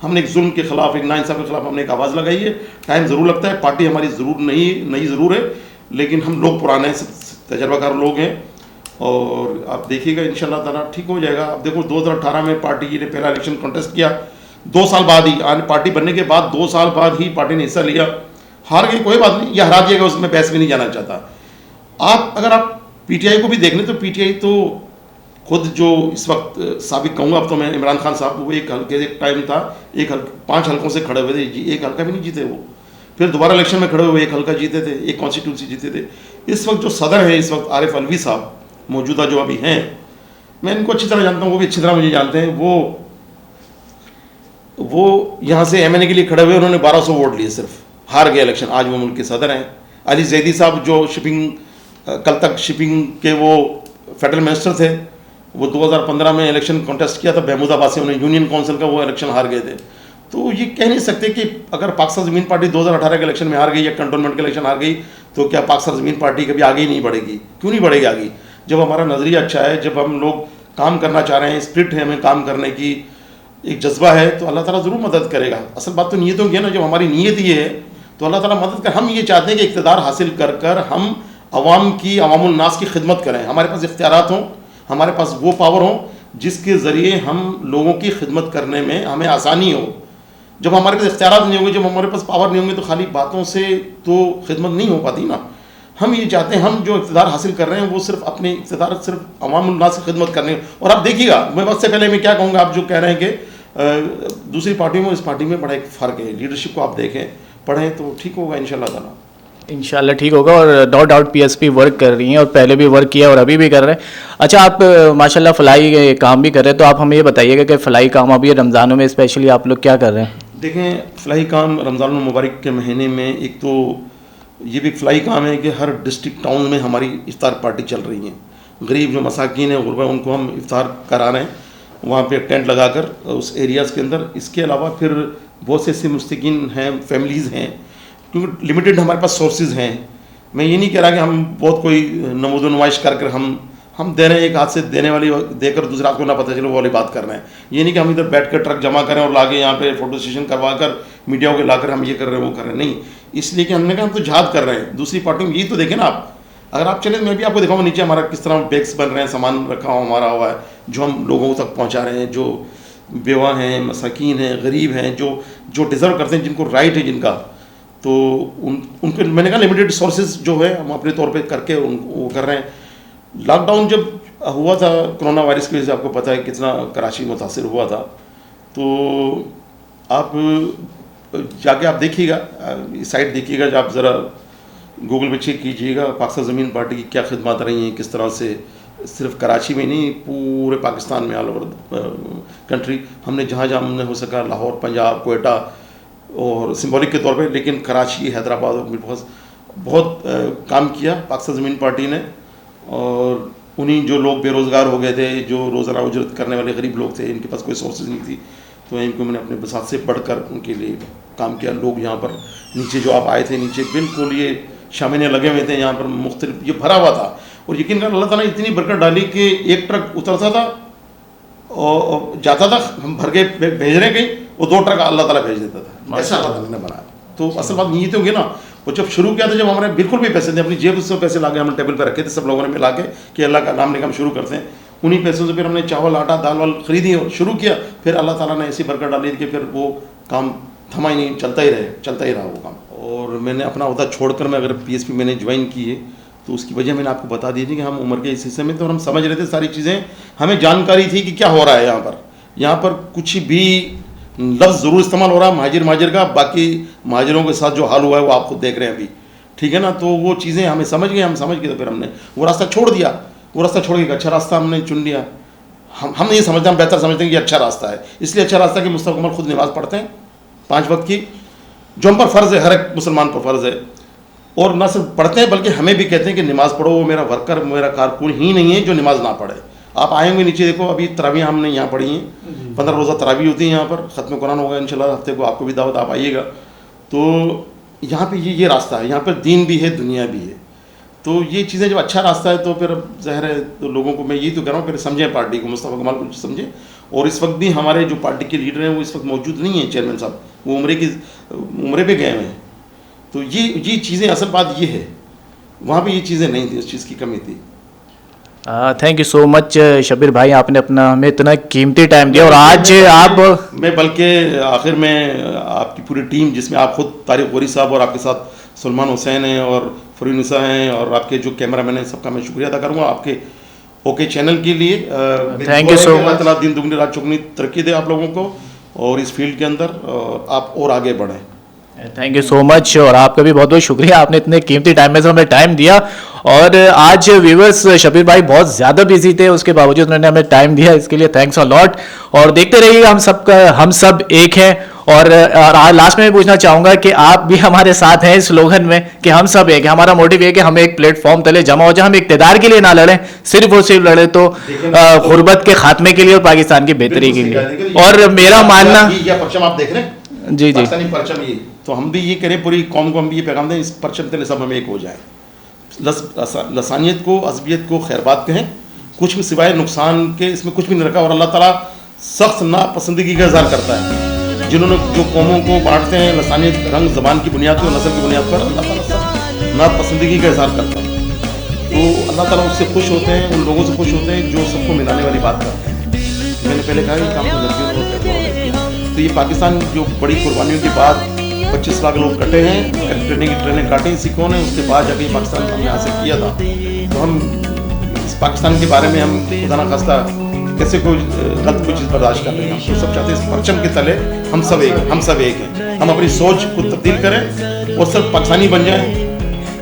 हमने एक जुल्म के ख़िलाफ़, एक नाइंसाफ़ी के ख़िलाफ़ हमने एक आवाज़ लगाई है। टाइम ज़रूर लगता है, पार्टी हमारी ज़रूर नई ज़रूर है, लेकिन हम लोग पुराने तजर्बाकार लोग हैं और आप देखिएगा इंशाअल्लाह ताला ठीक हो जाएगा। अब देखो 2018 में पार्टी ने पहला इलेक्शन कॉन्टेस्ट किया, 2 साल बाद ही, पार्टी बनने के बाद 2 साल बाद ही पार्टी ने हिस्सा लिया, हार गई, कोई बात नहीं, या हरा दिएगा, उसमें बहस भी नहीं जाना चाहता। अगर आप पीटीआई को भी देख लें तो पीटीआई तो खुद जो इस वक्त साबिक कहूँगा, अब तो मैं इमरान खान साहब, वो एक हल्के, एक टाइम था, 5 हल्कों से खड़े हुए थे, एक हल्का भी नहीं जीते वो, फिर दोबारा इलेक्शन में खड़े हुए एक हल्का जीते थे, एक कॉन्स्टिट्यूंसी जीते थे। इस वक्त जो सदर है इस वक्त आरिफ अलवी साहब मौजूदा जो अभी हैं, मैं इनको अच्छी तरह जानता हूँ, वो भी अच्छी तरह मुझे जानते हैं। वो यहाँ से एमएनए के लिए खड़े हुए, उन्होंने 1200 वोट लिए, सिर्फ हार गए इलेक्शन। आज वो मुल्क के सदर हैं। अली जैदी साहब जो कल तक शिपिंग के वो फेडरल मिनिस्टर थे, वो 2015 में इलेक्शन कॉन्टेस्ट किया था महमूदाबाद से, उन्हें यूनियन काउंसिल का वो इलेक्शन हार गए थे। तो ये कह नहीं सकते कि अगर पाकिस्तान ज़मीन पार्टी 2018 के इलेक्शन में हार गई या कंटोनमेंट के इलेक्शन हार गई तो क्या पाकिस्तान ज़मीन पार्टी कभी आगे ही नहीं बढ़ेगी? क्यों नहीं बढ़ेगी आगे? जब हमारा नज़रिया अच्छा है, जब हम लोग काम करना चाह रहे हैं, स्पिरिट है हमें काम करने की, एक जज्बा है, तो अल्लाह ताला ज़रूर मदद करेगा। असल बात तो नीयतों की है ना, जब हमारी नीयत ये है तो अल्लाह ताला मदद कर। हम ये चाहते हैं कि इक़्तिदार हासिल कर कर हम अवाम की, अवामुल नास की खिदमत करें, हमारे पास इख्तियारात हों, हमारे पास वो पावर हो जिसके ज़रिए हम लोगों की खिदमत करने में हमें आसानी हो। जब हमारे पास इख्तियारात नहीं होंगे, जब हमारे पास पावर नहीं होंगे, तो खाली बातों से तो खिदमत नहीं हो पाती ना। हम ये चाहते हैं, हम जो इक़्तिदार हासिल कर रहे हैं वो सिर्फ अपने इक़्तिदार, सिर्फ अवामुल नास की खिदमत करने। और आप देखिएगा, मैं बस से पहले मैं क्या कहूँगा, आप जो कह रहे हैं कि दूसरी पार्टी में इस पार्टी में बड़ा एक फ़र्क है। लीडरशिप को आप देखें, पढ़ें तो ठीक होगा इंशाअल्लाह ताला। इंशाल्लाह ठीक होगा। और नो डाउट पीएसपी वर्क कर रही हैं और पहले भी वर्क किया और अभी भी कर रहे हैं। अच्छा, आप माशाल्लाह फलाई काम भी कर रहे हैं, तो आप हमें ये बताइएगा कि फ़लाई काम अभी रमज़ानों में स्पेशली आप लोग क्या कर रहे हैं? देखें, फ़लाई काम रमज़ान मुबारक के महीने में एक तो ये भी फ़लाई काम है कि हर डिस्ट्रिक्ट टाउन में हमारी इफ्तार पार्टी चल रही है। गरीब जो मसाकीन हैं, गुरबा, उनको हम इफ्तार करा रहे हैं वहाँ पे टेंट लगाकर उस एरियाज़ के अंदर। इसके अलावा फिर बहुत से ऐसे मुस्तकीन हैं, फैमिलीज़ हैं, क्योंकि लिमिटेड हमारे पास सोर्सेज हैं। मैं ये नहीं कह रहा कि हम बहुत कोई नमूद नुमाइश कर कर हम दे रहे हैं, एक हाथ से देने वाली देकर दूसरे हाथ को ना पता चले, वो वाली बात कर रहे हैं। ये नहीं कि हम इधर बैठ कर ट्रक जमा करें और लाके यहाँ पे फोटो सेशन करवा कर मीडिया को लाकर हम ये कर रहे हैं वो कर रहे हैं, नहीं। इसलिए कि हमने कहा हम तो जहाद कर रहे हैं। दूसरी पार्टी में यही तो देखें ना आप, अगर आप चले मैं भी आपको दिखाऊँ नीचे हमारा किस तरह बैग्स बन रहे हैं, सामान रखा हुआ हमारा हुआ है जो हम लोगों तक पहुँचा रहे हैं, जो बेवा हैं, मसाकीन हैं, गरीब हैं, जो डिज़र्व करते हैं, जिनको राइट है जिनका, तो उनके मैंने कहा लिमिटेड सोर्सेज जो है हम अपने तौर पे करके वो कर रहे हैं। लॉकडाउन जब हुआ था कोरोना वायरस की वजह से, आपको पता है कितना कराची मुतासिर हुआ था, तो आप जाके आप देखिएगा, साइट देखिएगा, जब आप ज़रा गूगल पे चेक कीजिएगा पाकिस्तान ज़मीन पार्टी की क्या खिदमत रही हैं, किस तरह से सिर्फ कराची में नहीं पूरे पाकिस्तान में, ऑल ओवर कंट्री हमने जहाँ जहाँ हमने हो सका, लाहौर, पंजाब, कोयटा और सिंबॉलिक के तौर पे, लेकिन कराची, हैदराबाद और बहुत काम किया पाकिस्तान ज़मीन पार्टी ने। और उन्हीं जो लोग बेरोज़गार हो गए थे, जो रोज़ाना उजरत करने वाले गरीब लोग थे, इनके पास कोई सोर्सेज नहीं थी, तो इनको मैंने अपने बसात से बढ़कर उनके लिए काम किया। लोग यहाँ पर नीचे जो आप आए थे, नीचे बिल्कुल ये शामिने लगे हुए थे, यहाँ पर मुख्तलिफ ये भरा हुआ था। और यकीन कर अल्लाह ताला ने इतनी बरकत डाली कि एक ट्रक उतरता था और जाता था, हम भर के भेज रहे कहीं, वो 2 ट्रक अल्लाह ताला भेज देता था। ऐसा अल्लाह ताला ने बनाया। तो असल बात नीयत होगी ना। और जब शुरू किया था, जब हमारे बिल्कुल भी पैसे थे, अपनी जेब से पैसे ला के हमने टेबल पर रखे थे, सब लोगों ने मिला के कि अल्लाह का नाम लेकर हम शुरू करते हैं। उन्हीं पैसों से फिर हमने चावल, आटा, दाल वाल खरीदी और शुरू किया। फिर अल्लाह ताला ने ऐसी बरकत डाली कि फिर वो काम थमा ही नहीं, चलता ही रहा वो काम। और मैंने अपना अहदा छोड़कर मैं अगर पीएसपी मैंने ज्वाइन की है, तो उसकी वजह मैंने आपको बता दी थी कि हम उम्र के इस हिस्से में, तो हम समझ रहे थे सारी चीज़ें, हमें जानकारी थी कि क्या हो रहा है यहाँ पर कुछ भी लफ्ज़ ज़रूर इस्तेमाल हो रहा है महाजिर का, बाकी महाजिरों के साथ जो हाल हुआ है वो आप खुद देख रहे हैं अभी, ठीक है ना। तो वो चीज़ें हमें समझ गए, तो फिर हमने वो रास्ता छोड़ दिया। वो रास्ता छोड़ के अच्छा रास्ता हमने चुन लिया। हम नहीं समझते, हम बेहतर समझते हैं कि अच्छा रास्ता है। इसलिए अच्छा रास्ता कि मुस्तक़बिल खुद नमाज़ पढ़ते हैं 5 वक्त की, जो हम पर फ़र्ज़ है, हर एक मुसलमान पर फ़र्ज़ है। और ना सिर्फ पढ़ते हैं बल्कि हमें भी कहते हैं कि नमाज़ पढ़ो, वो मेरा वर्कर, मेरा कारकुन ही नहीं है जो नमाज़ ना पढ़े। आप आए होंगे नीचे, देखो अभी तरावी हमने यहाँ पढ़ी हैं, 15 रोज़ा तरावी होती है यहाँ पर, ख़त्म कुरान होगा इंशाल्लाह हफ्ते को, आपको भी दावत, आप आइएगा। तो यहाँ पे ये रास्ता है, यहाँ पर दीन भी है, दुनिया भी है। तो ये चीज़ें जब अच्छा रास्ता है तो फिर ज़ाहिर है तो लोगों को मैं यही तो कह रहा हूँ, फिर समझें पार्टी को, मुस्तफ़ा कमाल को समझें। और इस वक्त भी हमारे जो पार्टी के लीडर हैं वो इस वक्त मौजूद नहीं है, चेयरमैन साहब, वो उम्रे पे गए हुए हैं। तो ये चीज़ें, असल बात ये है, वहाँ पे ये चीज़ें नहीं थी, उस चीज़ की कमी थी। Thank you so much Shabbir भाई, आपने अपना हमें इतना कीमती टाइम दिया। और आज आप, मैं बल्कि आखिर में आपकी पूरी टीम, जिसमें आप खुद तारिक गौरी साहब और आपके साथ सलमान हुसैन हैं और फरीनिसा हैं और आपके जो कैमरामैन हैं, सबका मैं शुक्रिया अदा करूँगा आपके ओके चैनल के लिए। Thank you so much. अल्लाह ताला दिन दुगनी रात चौगुनी तरक्की दे आप लोगों को और इस फील्ड के अंदर, और आप और आगे बढ़ें। Thank you so much. और आपका भी बहुत बहुत शुक्रिया, आपने इतने कीमती टाइम में से हमें टाइम दिया। और आज व्यूवर्स, शबीर भाई बहुत ज़्यादा बिजी थे, उसके बावजूद उन्होंने हमें टाइम दिया, इसके लिए थैंक्स अ लॉट। और देखते रहिएगा हम सब एक हैं। और आज लास्ट में मैं पूछना चाहूँगा कि आप भी हमारे साथ हैं इस स्लोगन में कि हम सब एक हैं। हमारा मोटिव ये कि हम एक प्लेटफॉर्म तले जमा हो जाए, हम इक़्तिदार के लिए ना लड़ें, सिर्फ और सिर्फ लड़े तो गुर्बत के खात्मे के लिए और पाकिस्तान की बेहतरी के लिए। और मेरा मानना, परचम आप देख रहे हैं, जी जी, परचम ये, तो हम भी ये करें, पूरी कौम को हम भी ये पैगाम दें, इस परचम तले सब हम एक हो जाए। लसानियत को, अज़बियत को खैरबात कहें, कुछ भी सिवाय नुकसान के इसमें कुछ भी नहीं रखा। और अल्लाह ताला सख्त नापसंदगी का इज़हार करता है जिन्होंने, जो कौमों को बांटते हैं लसानियत, रंग, ज़बान की बुनियाद पर, नस्ल की बुनियाद पर, अल्लाह ताला सख्त नापसंदगी का इज़हार करता है। तो अल्लाह ताला उससे खुश होते हैं, उन लोगों से खुश होते हैं जो सबको मिलाने वाली बात करते हैं। मैंने पहले कहा ये काम तो लड़कियों ने किया। तो ये पाकिस्तान जो बड़ी कुर्बानियों के बाद 25 लाख लोग कटे हैं, ट्रेनें काटी सिखों ने, उसके बाद जाके पाकिस्तान हमने हासिल किया था। तो हम इस पाकिस्तान के बारे में हम खुदा ना खास्ता कैसे कोई गलत कोई चीज़ बर्दाश्त कर रहे हैं। हम तो सब चाहते हैं इस परचम के तले हम सब एक हैं। हम अपनी सोच को तब्दील करें और सब पाकिस्तानी बन जाएं।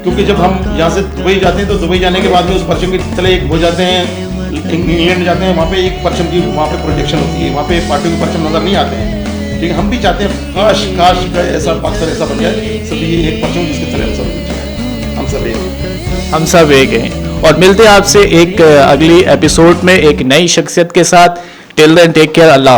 क्योंकि जब हम यहाँ से दुबई जाते हैं तो दुबई जाने के बाद में उस परचम के तले एक हो जाते हैं, इंग्लैंड जाते हैं, वहाँ पे एक परचम की वहाँ पे प्रोटेक्शन होती है, वहाँ पे पार्टियों के परचम नज़र नहीं आते हैं। ठीक है, हम भी चाहते हैं काश ऐसा पाकिस्तान ऐसा बन जाए, सभी ये एक परचम जिसके तले हम सब एक हैं। और मिलते हैं आपसे एक अगली एपिसोड में एक नई शख्सियत के साथ। टिल देन टेक केयर, अल्लाह।